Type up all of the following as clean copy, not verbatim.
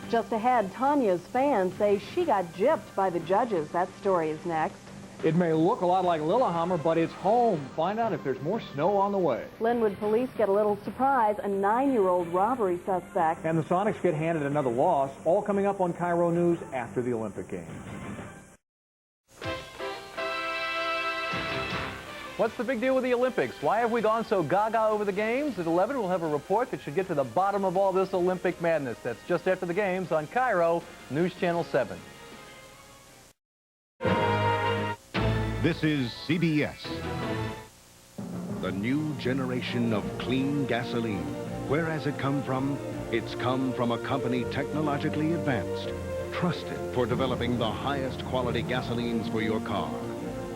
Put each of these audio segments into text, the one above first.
Just ahead, Tonya's fans say she got gypped by the judges. That story is next. It may look a lot like Lillehammer, but it's home. Find out if there's more snow on the way. Linwood police get a little surprise, a 9-year-old robbery suspect. And the Sonics get handed another loss, all coming up on KIRO News after the Olympic Games. What's the big deal with the Olympics? Why have we gone so gaga over the games? At 11, we'll have a report that should get to the bottom of all this Olympic madness. That's just after the games on KIRO News Channel 7. This is CBS. The new generation of clean gasoline. Where has it come from? It's come from a company technologically advanced, trusted for developing the highest quality gasolines for your car.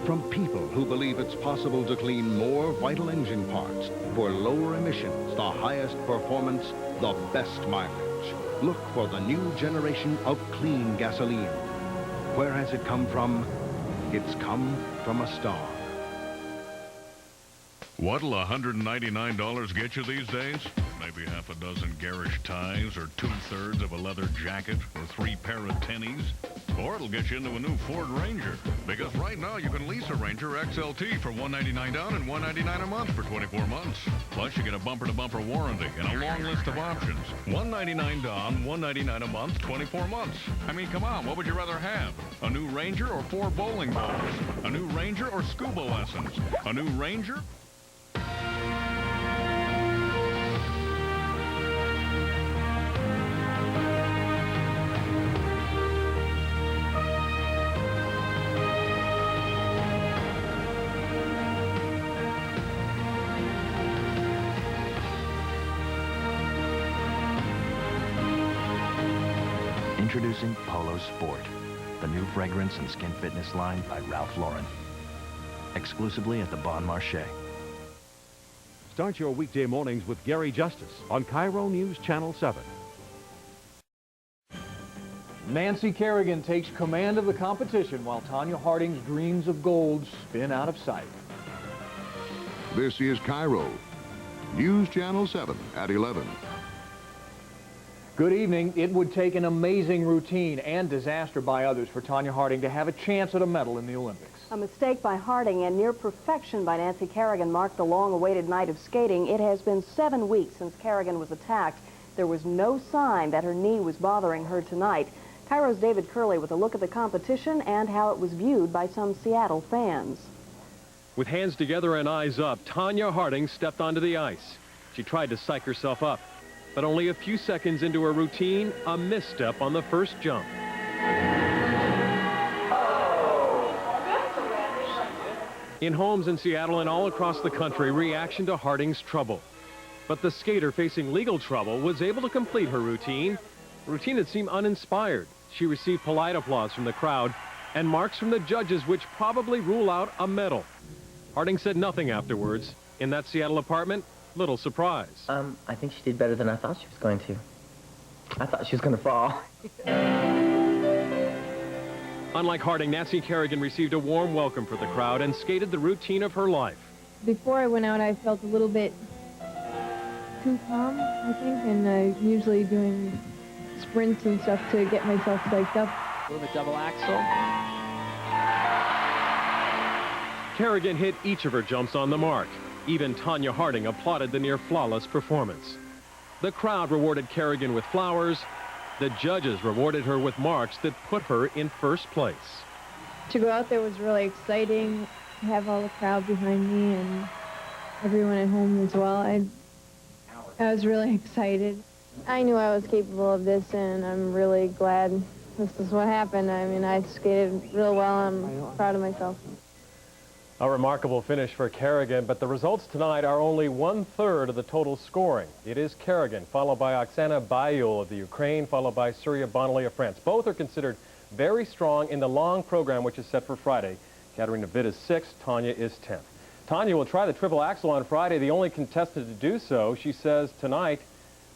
From people who believe it's possible to clean more vital engine parts for lower emissions, the highest performance, the best mileage. Look for the new generation of clean gasoline. Where has it come from? It's come from a star. What'll $199 get you these days? Maybe half a dozen garish ties, or 2/3 of a leather jacket, or 3 pair of tennies. Or it'll get you into a new Ford Ranger. Because right now you can lease a Ranger XLT for $199 down and $199 a month for 24 months. Plus you get a bumper-to-bumper warranty and a long list of options. $199 down, $199 a month, 24 months. I mean, come on, what would you rather have? A new Ranger or 4 bowling balls? A new Ranger or scuba lessons? A new Ranger? Introducing Polo Sport, the new fragrance and skin fitness line by Ralph Lauren. Exclusively at the Bon Marché. Start your weekday mornings with Gary Justice on KIRO News Channel 7. Nancy Kerrigan takes command of the competition while Tonya Harding's dreams of gold spin out of sight. This is KIRO News Channel 7 at 11. Good evening. It would take an amazing routine and disaster by others for Tonya Harding to have a chance at a medal in the Olympics. A mistake by Harding and near perfection by Nancy Kerrigan marked the long-awaited night of skating. It has been 7 weeks since Kerrigan was attacked. There was no sign that her knee was bothering her tonight. KIRO's David Curley with a look at the competition and how it was viewed by some Seattle fans. With hands together and eyes up, Tonya Harding stepped onto the ice. She tried to psych herself up. But only a few seconds into her routine, a misstep on the first jump. In homes in Seattle and all across the country, reaction to Harding's trouble. But the skater facing legal trouble was able to complete her routine, a routine that seemed uninspired. She received polite applause from the crowd and marks from the judges, which probably rule out a medal. Harding said nothing afterwards. In that Seattle apartment, little surprise. I think she did better than I thought she was going to. I thought she was going to fall. Unlike Harding, Nancy Kerrigan received a warm welcome for the crowd and skated the routine of her life. Before I went out, I felt a little bit too calm, I think, and I'm usually doing sprints and stuff to get myself psyched up. A little bit double axel. Kerrigan hit each of her jumps on the mark. Even Tonya Harding applauded the near-flawless performance. The crowd rewarded Kerrigan with flowers. The judges rewarded her with marks that put her in first place. To go out there was really exciting, to have all the crowd behind me and everyone at home as well. I was really excited. I knew I was capable of this, and I'm really glad this is what happened. I mean, I skated real well. I'm proud of myself. A remarkable finish for Kerrigan, but the results tonight are only 1/3 of the total scoring. It is Kerrigan, followed by Oksana Bayul of the Ukraine, followed by Surya Bonali of France. Both are considered very strong in the long program, which is set for Friday. Katerina Witt is 6th, Tonya is 10th. Tonya will try the triple axel on Friday, the only contestant to do so. She says tonight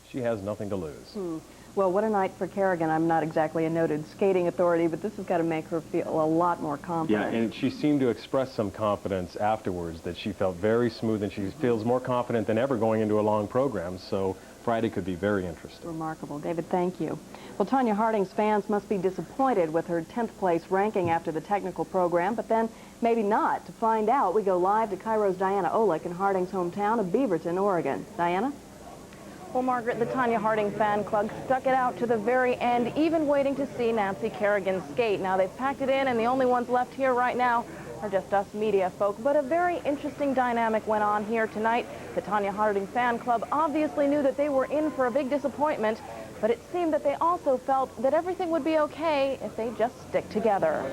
she has nothing to lose. Well, what a night for Kerrigan. I'm not exactly a noted skating authority, but this has got to make her feel a lot more confident. Yeah, and she seemed to express some confidence afterwards, that she felt very smooth and she feels more confident than ever going into a long program. So Friday could be very interesting. Remarkable. David, thank you. Well, Tonya Harding's fans must be disappointed with her 10th place ranking after the technical program, but then maybe not. To find out, we go live to KIRO's Diana Olick in Harding's hometown of Beaverton, Oregon. Diana? Well, Margaret, the Tonya Harding fan club stuck it out to the very end, even waiting to see Nancy Kerrigan skate. Now, they've packed it in, and the only ones left here right now are just us media folk. But a very interesting dynamic went on here tonight. The Tonya Harding fan club obviously knew that they were in for a big disappointment, but it seemed that they also felt that everything would be okay if they just stick together.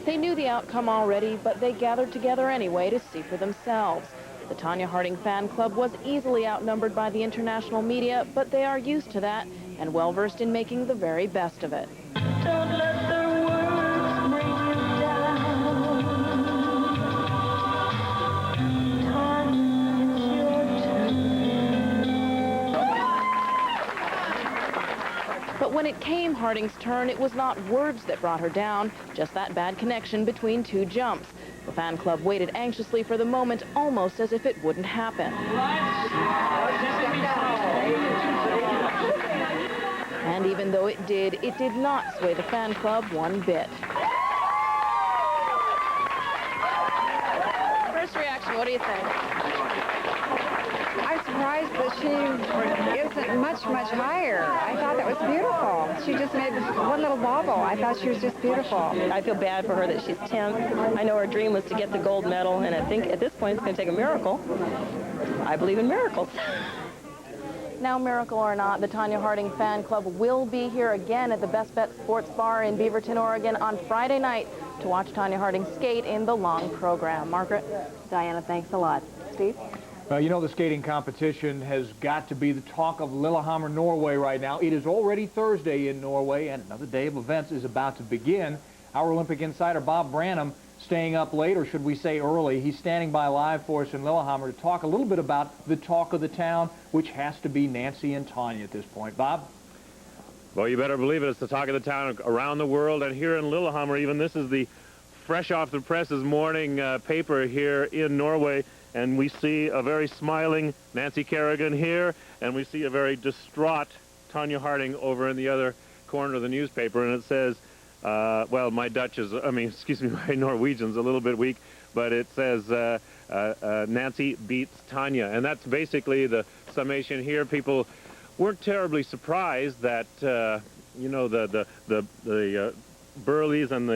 They knew the outcome already, but they gathered together anyway to see for themselves. The Tonya Harding fan club was easily outnumbered by the international media, but they are used to that and well-versed in making the very best of it. Don't let their words bring you down. Tonya, it's your turn. But when it came Harding's turn, it was not words that brought her down, just that bad connection between two jumps. The fan club waited anxiously for the moment, almost as if it wouldn't happen. And even though it did not sway the fan club one bit. First reaction, what do you think? I'm surprised that she isn't much higher. I thought that was beautiful. She just made one little bobble. I thought she was just beautiful. I feel bad for her that she's 10th. I know her dream was to get the gold medal, and I think at this point it's going to take a miracle. I believe in miracles. Now, miracle or not, the Tonya Harding fan club will be here again at the Best Bet Sports Bar in Beaverton, Oregon on Friday night to watch Tonya Harding skate in the long program. Margaret? Diana, thanks a lot. Steve? Well, you know, the skating competition has got to be the talk of Lillehammer, Norway right now. It is already Thursday in Norway, and another day of events is about to begin. Our Olympic insider, Bob Branham, staying up late, or should we say early. He's standing by live for us in Lillehammer to talk a little bit about the talk of the town, which has to be Nancy and Tonya at this point. Bob? Well, you better believe it. It's the talk of the town around the world, and here in Lillehammer, even this is the fresh off the presses morning paper here in Norway. And we see a very smiling Nancy Kerrigan here, and we see a very distraught Tonya Harding over in the other corner of the newspaper. And it says, well, my Norwegian's a little bit weak, but it says Nancy beats Tonya. And that's basically the summation here. People weren't terribly surprised that, you know, the Burleys and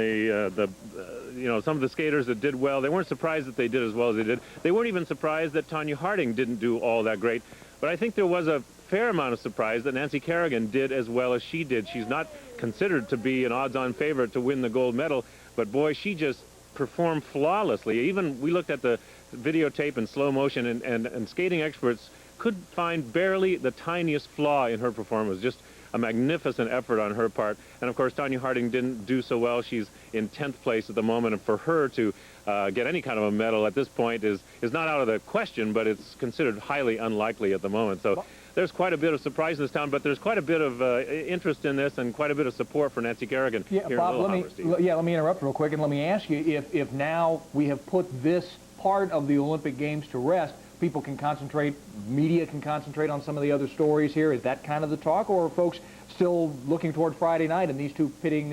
you know, some of the skaters that did well, they weren't surprised that they did as well as they did. They weren't even surprised that Tonya Harding didn't do all that great. But I think there was a fair amount of surprise that Nancy Kerrigan did as well as she did. She's not considered to be an odds-on favorite to win the gold medal, but boy, she just performed flawlessly. Even we looked at the videotape in slow motion, and skating experts could find barely the tiniest flaw in her performance. Just a magnificent effort on her part. And of course, Tonya Harding didn't do so well. She's in 10th place at the moment, and for her to get any kind of a medal at this point is not out of the question, but it's considered highly unlikely at the moment. So there's quite a bit of surprise in this town, but there's quite a bit of interest in this and quite a bit of support for Nancy Kerrigan here Bob, in Lillehammer, let me interrupt real quick, and let me ask you, if now we have put this part of the Olympic Games to rest, people can concentrate, media can concentrate on some of the other stories here. Is that kind of the talk, or are folks still looking toward Friday night and these two pitting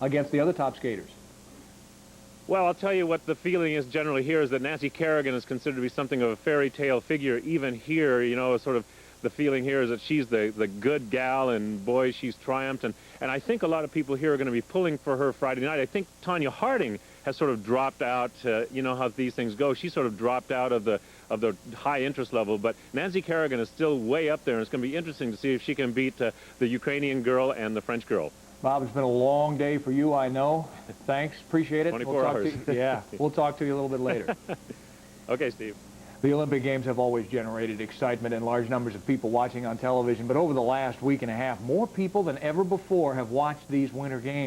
against the other top skaters? Well, I'll tell you what the feeling is generally here is that Nancy Kerrigan is considered to be something of a fairy tale figure. Even here, you know, sort of the feeling here is that she's the good gal, and boy, she's triumphed. And I think a lot of people here are going to be pulling for her Friday night. I think Tonya Harding has sort of dropped out. You know how these things go. She sort of dropped out of the high interest level, but Nancy Kerrigan is still way up there, and it's going to be interesting to see if she can beat the Ukrainian girl and the French girl. Bob, it's been a long day for you, I know. Thanks, appreciate it. 24 hours. We'll talk to you a little bit later. Okay, Steve. The Olympic Games have always generated excitement and large numbers of people watching on television, but over the last week and a half, more people than ever before have watched these Winter Games.